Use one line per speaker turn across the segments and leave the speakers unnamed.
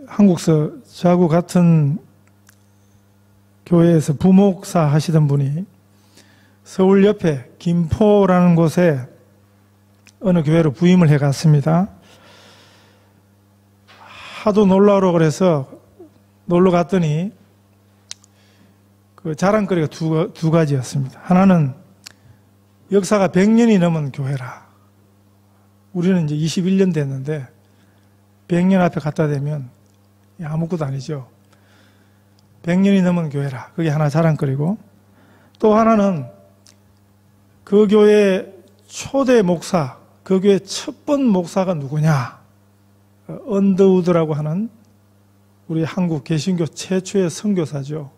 한국서 저하고 같은 교회에서 부목사 하시던 분이 서울 옆에 김포라는 곳에 어느 교회로 부임을 해 갔습니다. 하도 놀라우라고 그래서 놀러 갔더니 그 자랑거리가 두 가지였습니다. 하나는 역사가 100년이 넘은 교회라. 우리는 이제 21년 됐는데 100년 앞에 갖다 대면 아무것도 아니죠. 100년이 넘은 교회라. 그게 하나 자랑거리고, 또 하나는 그 교회 초대 목사, 그 교회 첫 번 목사가 누구냐? 언더우드라고 하는 우리 한국 개신교 최초의 선교사죠.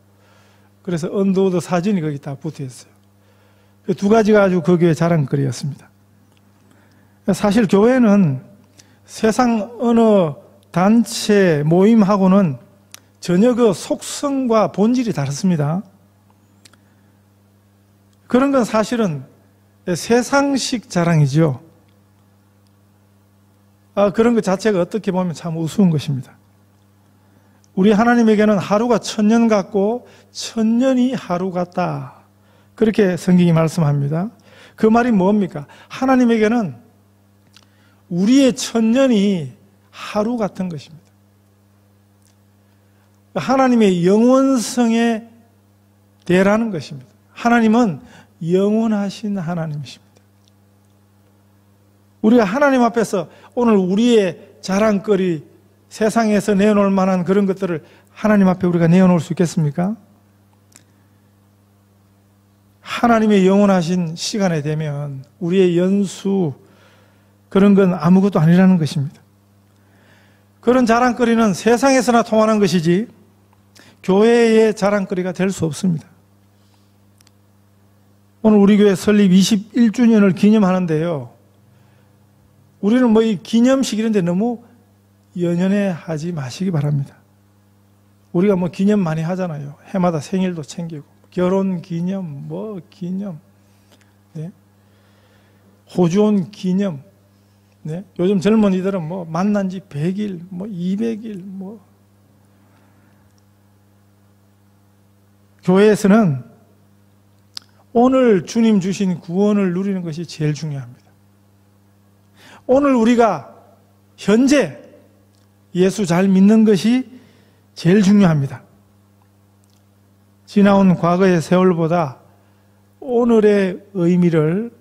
그래서 언더우드 사진이 거기 다 붙어 있어요. 그 두 가지가 아주 그 교회 자랑거리였습니다. 사실 교회는 세상 어느 단체 모임하고는 전혀 그 속성과 본질이 다릅니다. 그런 건 사실은 세상식 자랑이죠. 그런 것 자체가 어떻게 보면 참 우스운 것입니다. 우리 하나님에게는 하루가 1000년 같고 1000년이 하루 같다. 그렇게 성경이 말씀합니다. 그 말이 뭡니까? 하나님에게는 우리의 1000년이 하루 같은 것입니다. 하나님의 영원성에 대라는 것입니다. 하나님은 영원하신 하나님이십니다. 우리가 하나님 앞에서 오늘 우리의 자랑거리, 세상에서 내어놓을 만한 그런 것들을 하나님 앞에 우리가 내어놓을 수 있겠습니까? 하나님의 영원하신 시간에 되면 우리의 연수, 그런 건 아무것도 아니라는 것입니다. 그런 자랑거리는 세상에서나 통하는 것이지 교회의 자랑거리가 될 수 없습니다. 오늘 우리 교회 설립 21주년을 기념하는데요. 우리는 뭐 이 기념식 이런 데 너무 연연해 하지 마시기 바랍니다. 우리가 뭐 기념 많이 하잖아요. 해마다 생일도 챙기고, 결혼 기념, 뭐 기념, 네? 호주온 기념, 네? 요즘 젊은이들은 뭐 만난 지 100일, 뭐 200일, 뭐. 교회에서는 오늘 주님 주신 구원을 누리는 것이 제일 중요합니다. 오늘 우리가 현재 예수 잘 믿는 것이 제일 중요합니다. 지나온 과거의 세월보다 오늘의 의미를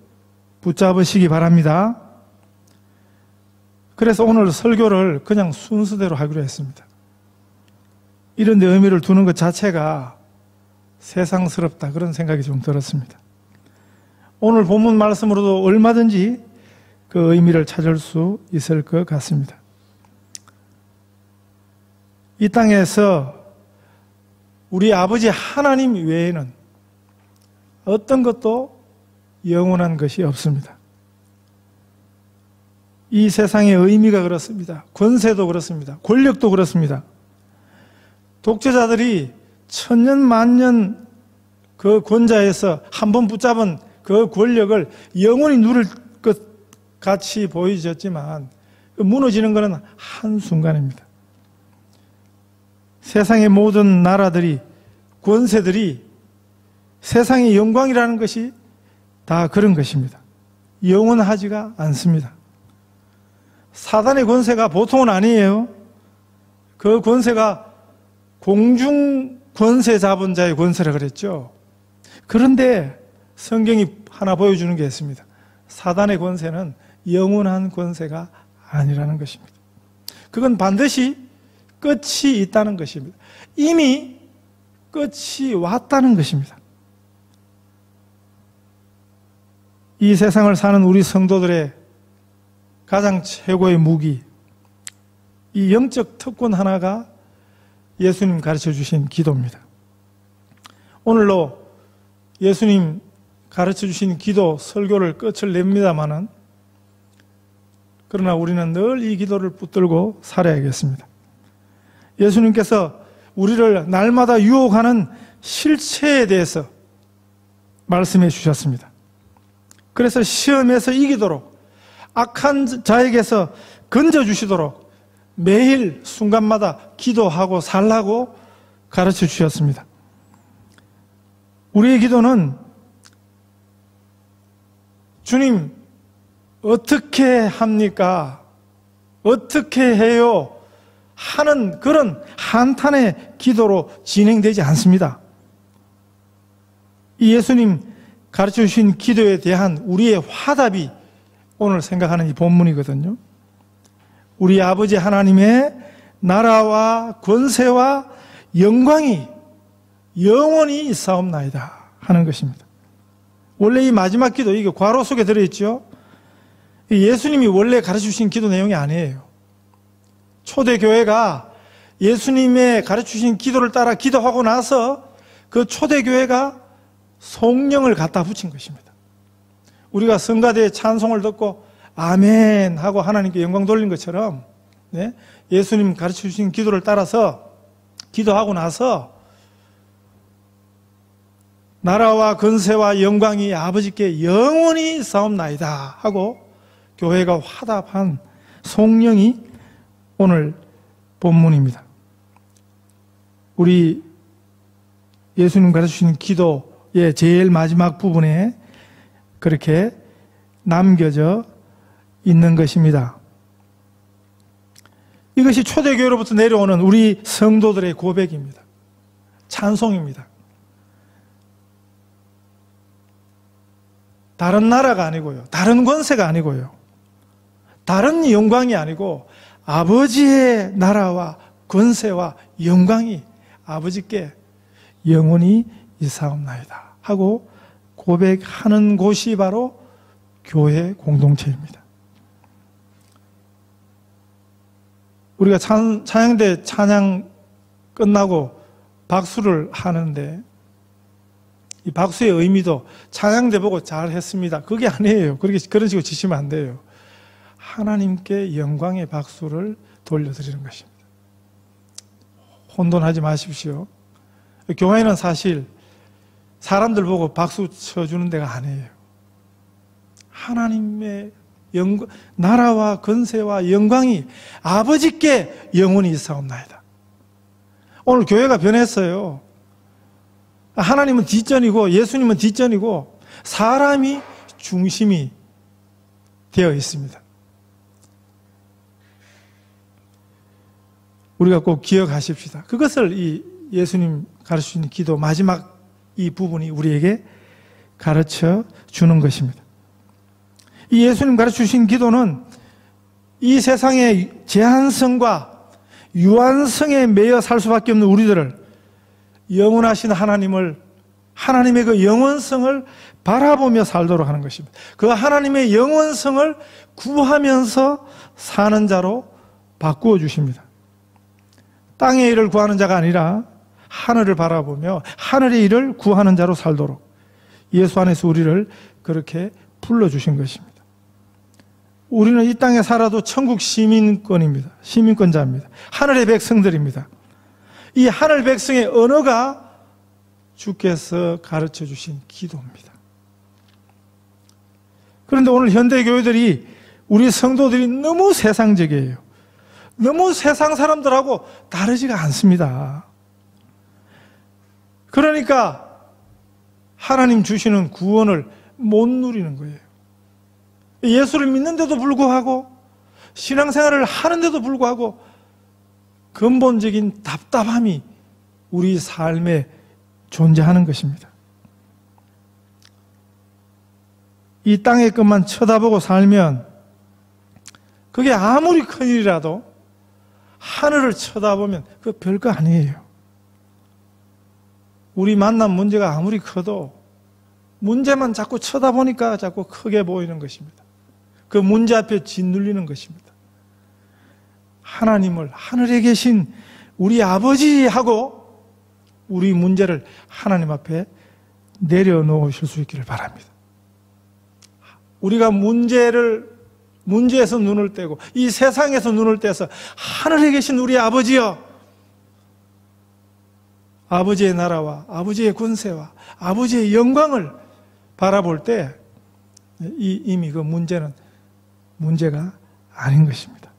붙잡으시기 바랍니다. 그래서 오늘 설교를 그냥 순서대로 하기로 했습니다. 이런 데 의미를 두는 것 자체가 세상스럽다, 그런 생각이 좀 들었습니다. 오늘 본문 말씀으로도 얼마든지 그 의미를 찾을 수 있을 것 같습니다. 이 땅에서 우리 아버지 하나님 외에는 어떤 것도 영원한 것이 없습니다. 이 세상의 의미가 그렇습니다. 권세도 그렇습니다. 권력도 그렇습니다. 독재자들이 천년 만년 그 권자에서 한번 붙잡은 그 권력을 영원히 누릴 것 같이 보여졌지만 무너지는 것은 한순간입니다. 세상의 모든 나라들이, 권세들이 세상의 영광이라는 것이 다 그런 것입니다. 영원하지가 않습니다. 사단의 권세가 보통은 아니에요. 그 권세가 공중 권세 잡은 자의 권세라 그랬죠. 그런데 성경이 하나 보여주는 게 있습니다. 사단의 권세는 영원한 권세가 아니라는 것입니다. 그건 반드시 끝이 있다는 것입니다. 이미 끝이 왔다는 것입니다. 이 세상을 사는 우리 성도들의 가장 최고의 무기, 이 영적 특권 하나가 예수님 가르쳐 주신 기도입니다. 오늘로 예수님 가르쳐 주신 기도 설교를 끝을 냅니다마는, 그러나 우리는 늘 이 기도를 붙들고 살아야겠습니다. 예수님께서 우리를 날마다 유혹하는 실체에 대해서 말씀해 주셨습니다. 그래서 시험에서 이기도록, 악한 자에게서 건져주시도록 매일 순간마다 기도하고 살라고 가르쳐 주셨습니다. 우리의 기도는 주님 어떻게 합니까? 어떻게 해요? 하는 그런 한탄의 기도로 진행되지 않습니다. 이 예수님 가르쳐 주신 기도에 대한 우리의 화답이 오늘 생각하는 이 본문이거든요. 우리 아버지 하나님의 나라와 권세와 영광이 영원히 있사옵나이다 하는 것입니다. 원래 이 마지막 기도, 이게 괄호 속에 들어있죠. 예수님이 원래 가르쳐 주신 기도 내용이 아니에요. 초대교회가 예수님의 가르쳐 주신 기도를 따라 기도하고 나서 그 초대교회가 성령을 갖다 붙인 것입니다. 우리가 성가대의 찬송을 듣고 아멘 하고 하나님께 영광 돌린 것처럼, 네? 예수님 가르쳐 주신 기도를 따라서 기도하고 나서 나라와 권세와 영광이 아버지께 영원히 있사옵나이다 하고 교회가 화답한 성령이 오늘 본문입니다. 우리 예수님 가르쳐주신 기도의 제일 마지막 부분에 그렇게 남겨져 있는 것입니다. 이것이 초대교회로부터 내려오는 우리 성도들의 고백입니다. 찬송입니다. 다른 나라가 아니고요. 다른 권세가 아니고요. 다른 영광이 아니고 아버지의 나라와 권세와 영광이 아버지께 영원히 있사옵나이다 하고 고백하는 곳이 바로 교회 공동체입니다. 우리가 찬양대 찬양 끝나고 박수를 하는데 이 박수의 의미도 찬양대 보고 잘했습니다 그게 아니에요. 그런 식으로 지시면 안 돼요. 하나님께 영광의 박수를 돌려드리는 것입니다. 혼돈하지 마십시오. 교회는 사실 사람들 보고 박수 쳐주는 데가 아니에요. 하나님의 영광, 나라와 권세와 영광이 아버지께 영원히 있사옵나이다. 오늘 교회가 변했어요. 하나님은 뒷전이고 예수님은 뒷전이고 사람이 중심이 되어 있습니다. 우리가 꼭 기억하십시다. 그것을 이 예수님 가르치는 기도 마지막 이 부분이 우리에게 가르쳐 주는 것입니다. 이 예수님 가르쳐 주신 기도는 이 세상의 제한성과 유한성에 매여 살 수밖에 없는 우리들을 영원하신 하나님의 그 영원성을 바라보며 살도록 하는 것입니다. 그 하나님의 영원성을 구하면서 사는 자로 바꾸어 주십니다. 땅의 일을 구하는 자가 아니라 하늘을 바라보며 하늘의 일을 구하는 자로 살도록 예수 안에서 우리를 그렇게 불러주신 것입니다. 우리는 이 땅에 살아도 천국 시민권입니다. 시민권자입니다. 하늘의 백성들입니다. 이 하늘 백성의 언어가 주께서 가르쳐 주신 기도입니다. 그런데 오늘 현대 교회들이 우리 성도들이 너무 세상적이에요. 너무 세상 사람들하고 다르지가 않습니다. 그러니까 하나님 주시는 구원을 못 누리는 거예요. 예수를 믿는데도 불구하고 신앙생활을 하는데도 불구하고 근본적인 답답함이 우리 삶에 존재하는 것입니다. 이 땅의 것만 쳐다보고 살면 그게 아무리 큰일이라도 하늘을 쳐다보면 그 별거 아니에요. 우리 만난 문제가 아무리 커도 문제만 자꾸 쳐다보니까 자꾸 크게 보이는 것입니다. 그 문제 앞에 짓눌리는 것입니다. 하나님을, 하늘에 계신 우리 아버지하고 우리 문제를 하나님 앞에 내려놓으실 수 있기를 바랍니다. 우리가 문제에서 눈을 떼고 이 세상에서 눈을 떼서 하늘에 계신 우리 아버지여, 아버지의 나라와 아버지의 권세와 아버지의 영광을 바라볼 때 이미 그 문제는 문제가 아닌 것입니다.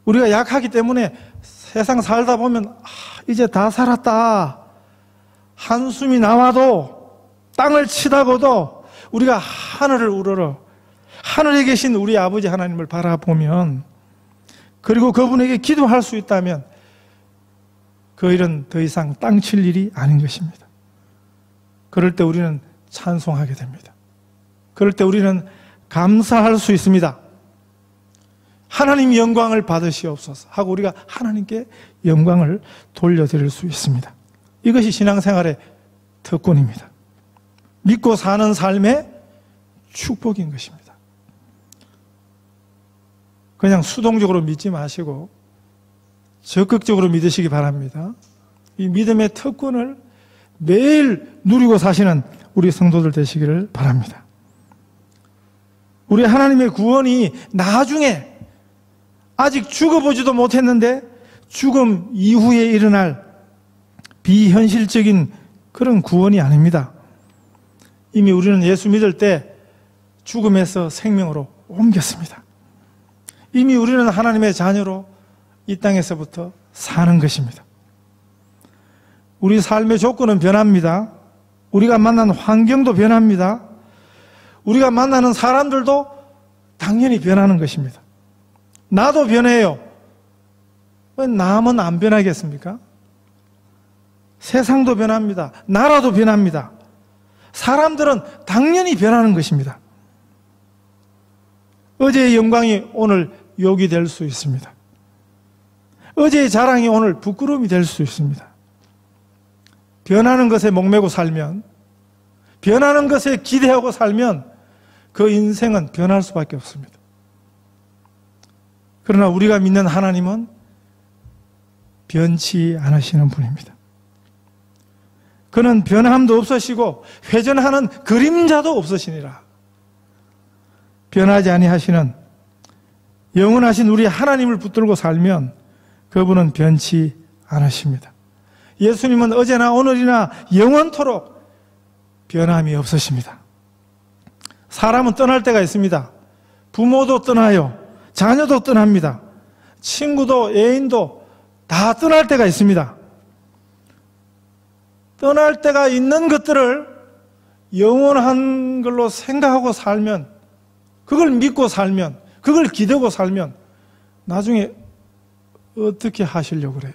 우리가 약하기 때문에 세상 살다 보면 이제 다 살았다. 한숨이 나와도 땅을 치다고도 우리가 하늘을 우러러 하늘에 계신 우리 아버지 하나님을 바라보면, 그리고 그분에게 기도할 수 있다면 그 일은 더 이상 땅 칠 일이 아닌 것입니다. 그럴 때 우리는 찬송하게 됩니다. 그럴 때 우리는 감사할 수 있습니다. 하나님 영광을 받으시옵소서 하고 우리가 하나님께 영광을 돌려드릴 수 있습니다. 이것이 신앙생활의 특권입니다. 믿고 사는 삶의 축복인 것입니다. 그냥 수동적으로 믿지 마시고 적극적으로 믿으시기 바랍니다. 이 믿음의 특권을 매일 누리고 사시는 우리 성도들 되시기를 바랍니다. 우리 하나님의 구원이 나중에 아직 죽어보지도 못했는데 죽음 이후에 일어날 비현실적인 그런 구원이 아닙니다. 이미 우리는 예수 믿을 때 죽음에서 생명으로 옮겼습니다. 이미 우리는 하나님의 자녀로 이 땅에서부터 사는 것입니다. 우리 삶의 조건은 변합니다. 우리가 만난 환경도 변합니다. 우리가 만나는 사람들도 당연히 변하는 것입니다. 나도 변해요. 왜 남은 안 변하겠습니까? 세상도 변합니다. 나라도 변합니다. 사람들은 당연히 변하는 것입니다. 어제의 영광이 오늘 욕이 될 수 있습니다. 어제의 자랑이 오늘 부끄러움이 될 수 있습니다. 변하는 것에 목매고 살면, 변하는 것에 기대하고 살면 그 인생은 변할 수밖에 없습니다. 그러나 우리가 믿는 하나님은 변치 않으시는 분입니다. 그는 변함도 없으시고 회전하는 그림자도 없으시니라. 변하지 아니하시는 영원하신 우리 하나님을 붙들고 살면 그분은 변치 않으십니다. 예수님은 어제나 오늘이나 영원토록 변함이 없으십니다. 사람은 떠날 때가 있습니다. 부모도 떠나요. 자녀도 떠납니다. 친구도 애인도 다 떠날 때가 있습니다. 떠날 때가 있는 것들을 영원한 걸로 생각하고 살면, 그걸 믿고 살면, 그걸 기대고 살면 나중에 어떻게 하시려고 그래요?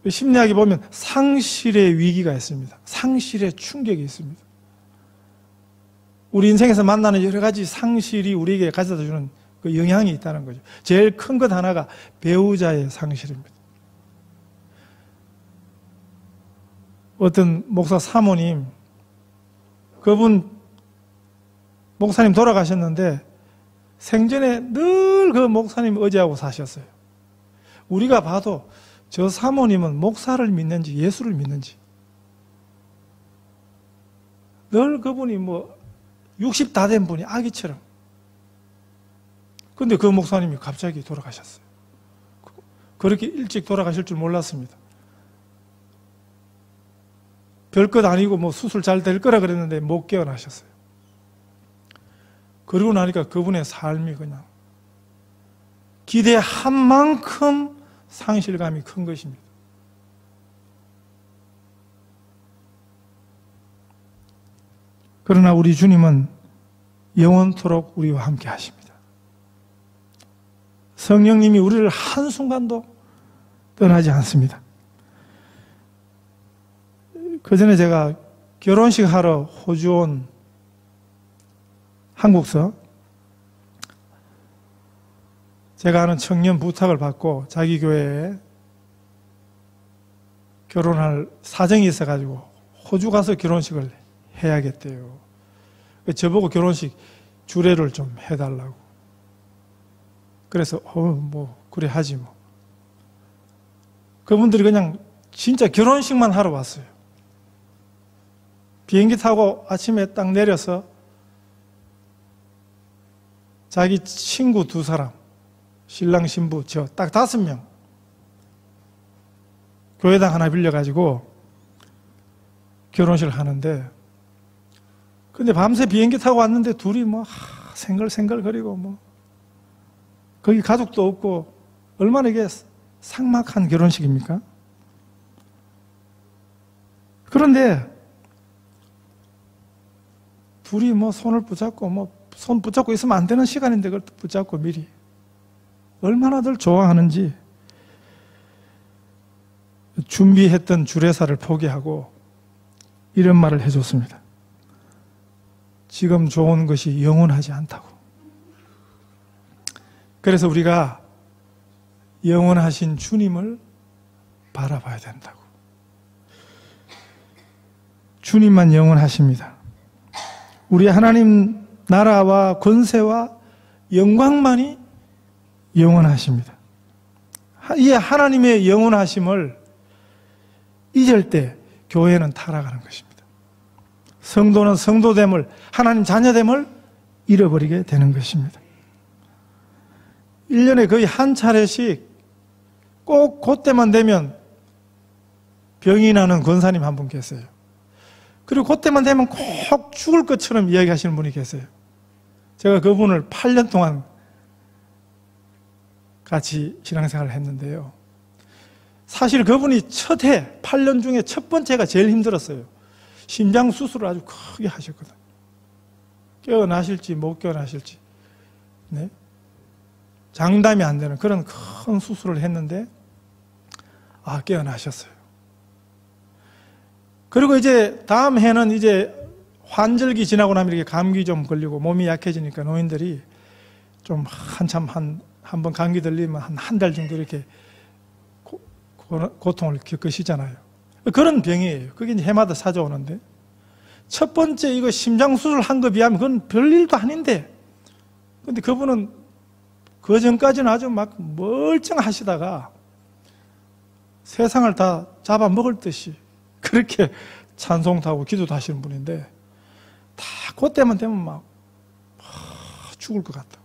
심리학에 보면 상실의 위기가 있습니다. 상실의 충격이 있습니다. 우리 인생에서 만나는 여러 가지 상실이 우리에게 가져다 주는 그 영향이 있다는 거죠. 제일 큰 것 하나가 배우자의 상실입니다. 어떤 목사 사모님, 그분 목사님 돌아가셨는데 생전에 늘 그 목사님 의지하고 사셨어요. 우리가 봐도 저 사모님은 목사를 믿는지 예수를 믿는지, 늘 그분이 60 다 된 분이 아기처럼. 근데 그 목사님이 갑자기 돌아가셨어요. 그렇게 일찍 돌아가실 줄 몰랐습니다. 별것 아니고 수술 잘 될 거라 그랬는데 못 깨어나셨어요. 그러고 나니까 그분의 삶이 그냥 기대한 만큼 상실감이 큰 것입니다. 그러나 우리 주님은 영원토록 우리와 함께 하십니다. 성령님이 우리를 한순간도 떠나지 않습니다. 그 전에 제가 결혼식 하러 호주 온 한국서, 제가 아는 청년 부탁을 받고 자기 교회에 결혼할 사정이 있어가지고 호주 가서 결혼식을 해야겠대요. 저보고 결혼식 주례를 좀 해달라고. 그래서 그래 하지 뭐. 그분들이 그냥 진짜 결혼식만 하러 왔어요. 비행기 타고 아침에 딱 내려서 자기 친구 2사람, 신랑 신부 저 딱 5명 교회당 하나 빌려가지고 결혼식을 하는데, 근데 밤새 비행기 타고 왔는데 둘이 생글생글 거리고 거기 가족도 없고 얼마나 이게 삭막한 결혼식입니까? 그런데 둘이 뭐 손을 붙잡고 손 붙잡고 있으면 안 되는 시간인데 그걸 붙잡고 미리 얼마나들 좋아하는지 준비했던 주례사를 포기하고 이런 말을 해줬습니다. 지금 좋은 것이 영원하지 않다고. 그래서 우리가 영원하신 주님을 바라봐야 된다고. 주님만 영원하십니다. 우리 하나님 나라와 권세와 영광만이 영원하십니다. 이 하나님의 영원하심을 잊을 때 교회는 타락하는 것입니다. 성도는 성도됨을, 하나님 자녀됨을 잃어버리게 되는 것입니다. 1년에 거의 한 차례씩 꼭 그때만 되면 병이 나는 권사님 한 분 계세요. 그리고 그때만 되면 꼭 죽을 것처럼 이야기하시는 분이 계세요. 제가 그분을 8년 동안 같이 신앙생활을 했는데요. 사실 그분이 첫 해, 8년 중에 첫 번째가 제일 힘들었어요. 심장 수술을 아주 크게 하셨거든요. 깨어나실지 못 깨어나실지. 네? 장담이 안 되는 그런 큰 수술을 했는데 깨어나셨어요. 그리고 이제 다음 해는 이제 환절기 지나고 나면 이렇게 감기 좀 걸리고 몸이 약해지니까 노인들이 좀 한참 한 번 감기 들리면 한 달 정도 이렇게 고통을 겪으시잖아요. 그런 병이에요. 그게 이제 해마다 찾아오는데 첫 번째 이거 심장 수술 한 거 비하면 그건 별일도 아닌데 근데 그분은 그 전까지는 아주 막 멀쩡하시다가 세상을 다 잡아먹을 듯이 그렇게 찬송도 하고 기도도 하시는 분인데 다 그때만 되면 막 죽을 것 같다.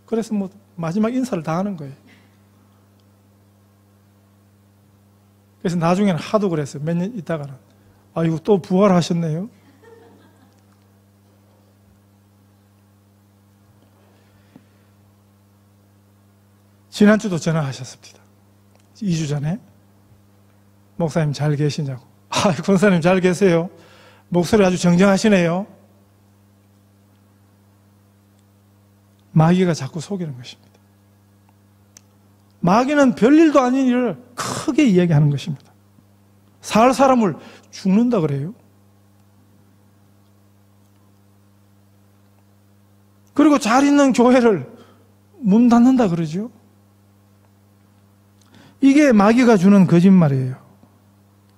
그래서 뭐 마지막 인사를 다 하는 거예요. 그래서 나중에는 하도 그랬어요. 몇 년 있다가는 이거 또 부활하셨네요. 지난주도 전화하셨습니다. 2주 전에 목사님 잘 계시냐고. 권사님 잘 계세요. 목소리 아주 정정하시네요. 마귀가 자꾸 속이는 것입니다. 마귀는 별일도 아닌 일을 크게 이야기하는 것입니다. 살 사람을 죽는다 그래요. 그리고 잘 있는 교회를 문 닫는다 그러죠. 이게 마귀가 주는 거짓말이에요.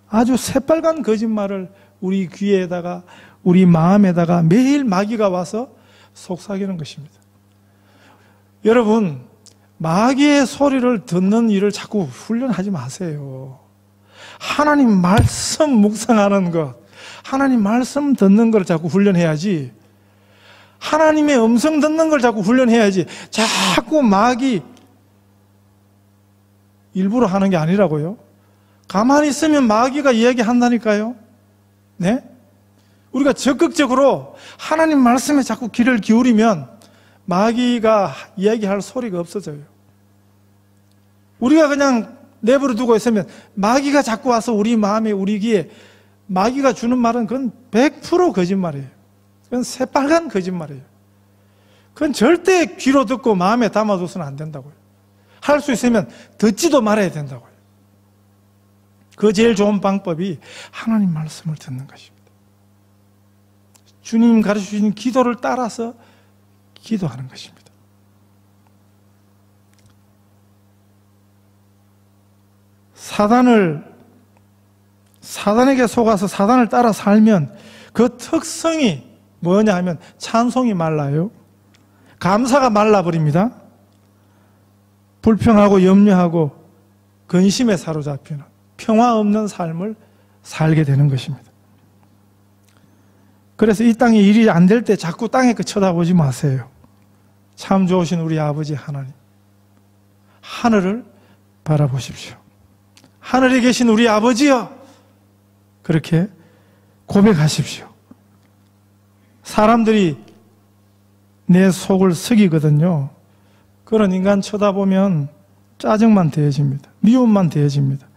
아주 새빨간 거짓말을 우리 귀에다가 우리 마음에다가 매일 마귀가 와서 속삭이는 것입니다. 여러분, 마귀의 소리를 듣는 일을 자꾸 훈련하지 마세요. 하나님 말씀 묵상하는 것, 하나님 말씀 듣는 걸 자꾸 훈련해야지. 하나님의 음성 듣는 걸 자꾸 훈련해야지. 자꾸 마귀 일부러 하는 게 아니라고요. 가만히 있으면 마귀가 이야기한다니까요. 네? 우리가 적극적으로 하나님 말씀에 자꾸 귀를 기울이면 마귀가 이야기할 소리가 없어져요. 우리가 그냥 내버려 두고 있으면 마귀가 자꾸 와서 우리 마음에 우리 귀에 마귀가 주는 말은 그건 100% 거짓말이에요. 그건 새빨간 거짓말이에요. 그건 절대 귀로 듣고 마음에 담아둬서는 안 된다고요. 할 수 있으면 듣지도 말아야 된다고요. 그 제일 좋은 방법이 하나님 말씀을 듣는 것입니다. 주님 가르쳐주신 기도를 따라서 기도하는 것입니다. 사단에게 속아서 사단을 따라 살면 그 특성이 뭐냐 하면 찬송이 말라요. 감사가 말라버립니다. 불평하고 염려하고 근심에 사로잡히는 평화 없는 삶을 살게 되는 것입니다. 그래서 이 땅에 일이 안 될 때 자꾸 땅에 쳐다보지 마세요. 참 좋으신 우리 아버지 하나님, 하늘을 바라보십시오. 하늘에 계신 우리 아버지여, 그렇게 고백하십시오. 사람들이 내 속을 속이거든요. 그런 인간 쳐다보면 짜증만 더해집니다. 미움만 더해집니다.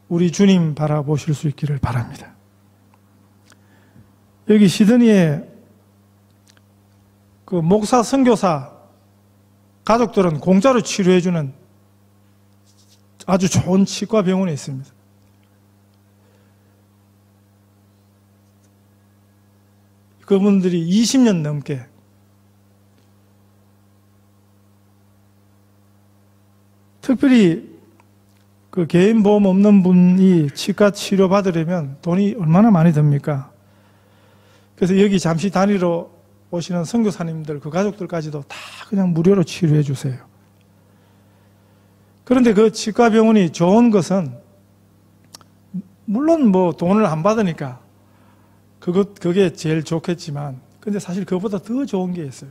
우리 주님 바라보실 수 있기를 바랍니다. 여기 시드니에 그 목사, 선교사 가족들은 공짜로 치료해주는 아주 좋은 치과 병원이 있습니다. 그분들이 20년 넘게 특별히 그 개인 보험 없는 분이 치과 치료 받으려면 돈이 얼마나 많이 듭니까? 그래서 여기 잠시 다니러 오시는 선교사님들, 그 가족들까지도 다 그냥 무료로 치료해 주세요. 그런데 그 치과 병원이 좋은 것은 물론 뭐 돈을 안 받으니까 그게 제일 좋겠지만, 근데 사실 그것보다 더 좋은 게 있어요.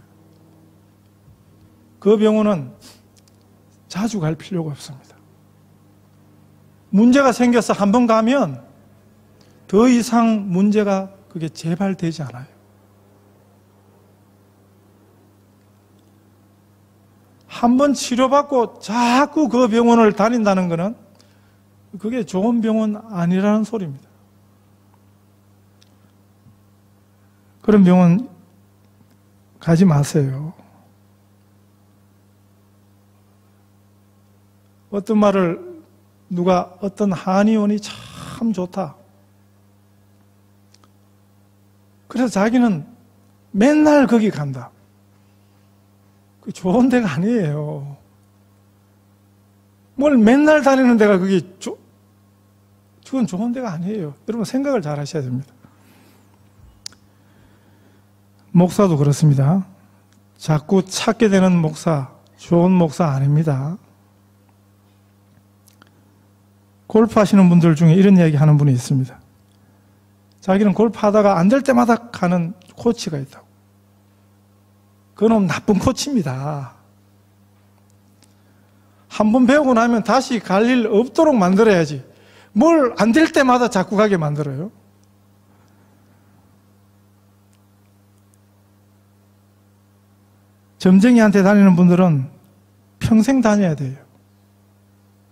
그 병원은 자주 갈 필요가 없습니다. 문제가 생겨서 한 번 가면 더 이상 문제가 그게 재발되지 않아요. 한 번 치료받고 자꾸 그 병원을 다닌다는 것은 그게 좋은 병원 아니라는 소리입니다. 그런 병원 가지 마세요. 어떤 말을 누가 어떤 한의원이 참 좋다. 그래서 자기는 맨날 거기 간다. 그 좋은 데가 아니에요. 뭘 맨날 다니는 데가 그건 좋은 데가 아니에요. 여러분 생각을 잘 하셔야 됩니다. 목사도 그렇습니다. 자꾸 찾게 되는 목사, 좋은 목사 아닙니다. 골프 하시는 분들 중에 이런 이야기 하는 분이 있습니다. 자기는 골프 하다가 안 될 때마다 가는 코치가 있다고. 그놈 나쁜 코치입니다. 한 번 배우고 나면 다시 갈 일 없도록 만들어야지. 뭘 안 될 때마다 자꾸 가게 만들어요. 점쟁이한테 다니는 분들은 평생 다녀야 돼요.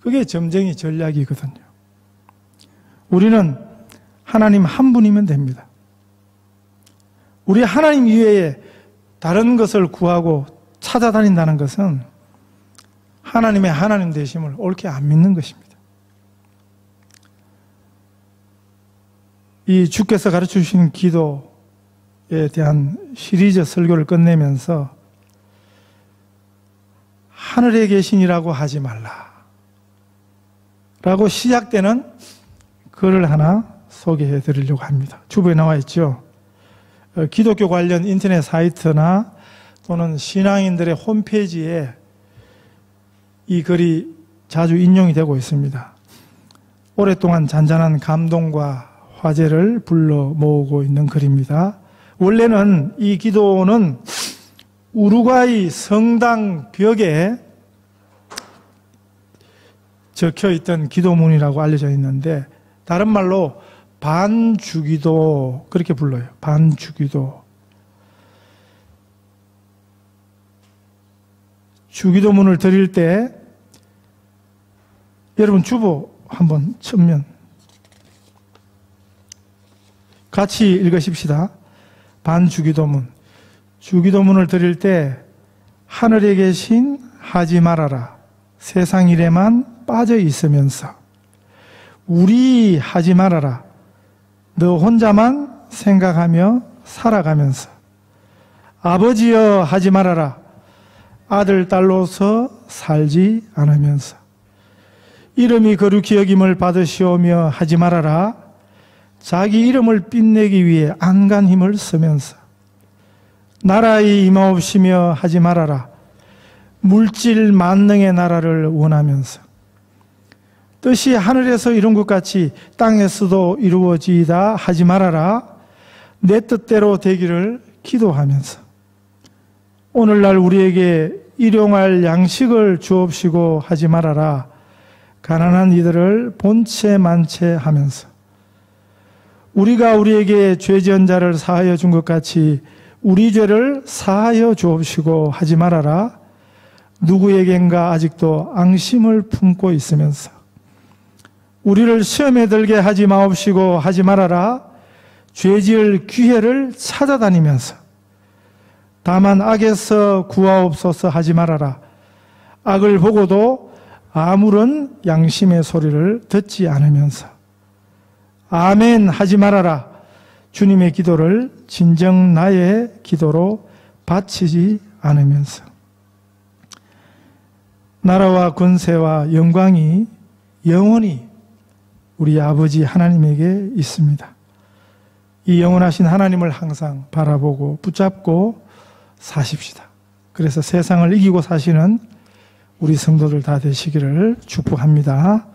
그게 점쟁이 전략이거든요. 우리는 하나님 한 분이면 됩니다. 우리 하나님 이외에 다른 것을 구하고 찾아다닌다는 것은 하나님의 하나님 되심을 옳게 안 믿는 것입니다. 이 주께서 가르쳐주신 기도에 대한 시리즈 설교를 끝내면서 하늘에 계신이라고 하지 말라 라고 시작되는 글을 하나 소개해 드리려고 합니다. 주부에 나와 있죠. 기독교 관련 인터넷 사이트나 또는 신앙인들의 홈페이지에 이 글이 자주 인용이 되고 있습니다. 오랫동안 잔잔한 감동과 화제를 불러 모으고 있는 글입니다. 원래는 이 기도는 우루과이 성당 벽에 적혀있던 기도문이라고 알려져 있는데 다른 말로 반주기도 그렇게 불러요. 반주기도. 주기도문을 드릴 때 여러분 주보 한번 측면 같이 읽으십시다. 반주기도문. 주기도문을 드릴 때 하늘에 계신 하지 말아라. 세상 일에만 빠져 있으면서 우리 하지 말아라. 너 혼자만 생각하며 살아가면서 아버지여 하지 말아라. 아들 딸로서 살지 않으면서 이름이 거룩히 여김을 받으시오며 하지 말아라. 자기 이름을 빛내기 위해 안간 힘을 쓰면서 나라의 임하옵시며 하지 말아라. 물질 만능의 나라를 원하면서 뜻이 하늘에서 이룬 것 같이 땅에서도 이루어지이다 하지 말아라. 내 뜻대로 되기를 기도하면서 오늘날 우리에게 일용할 양식을 주옵시고 하지 말아라. 가난한 이들을 본체 만체 하면서 우리가 우리에게 죄 지은 자를 사하여 준 것 같이 우리 죄를 사하여 주옵시고 하지 말아라. 누구에겐가 아직도 앙심을 품고 있으면서 우리를 시험에 들게 하지 마옵시고 하지 말아라 죄지을 기회를 찾아다니면서 다만 악에서 구하옵소서 하지 말아라 악을 보고도 아무런 양심의 소리를 듣지 않으면서 아멘 하지 말아라 주님의 기도를 진정 나의 기도로 바치지 않으면서 나라와 권세와 영광이 영원히 우리 아버지 하나님에게 있습니다. 이 영원하신 하나님을 항상 바라보고 붙잡고 사십시다. 그래서 세상을 이기고 사시는 우리 성도들 다 되시기를 축복합니다.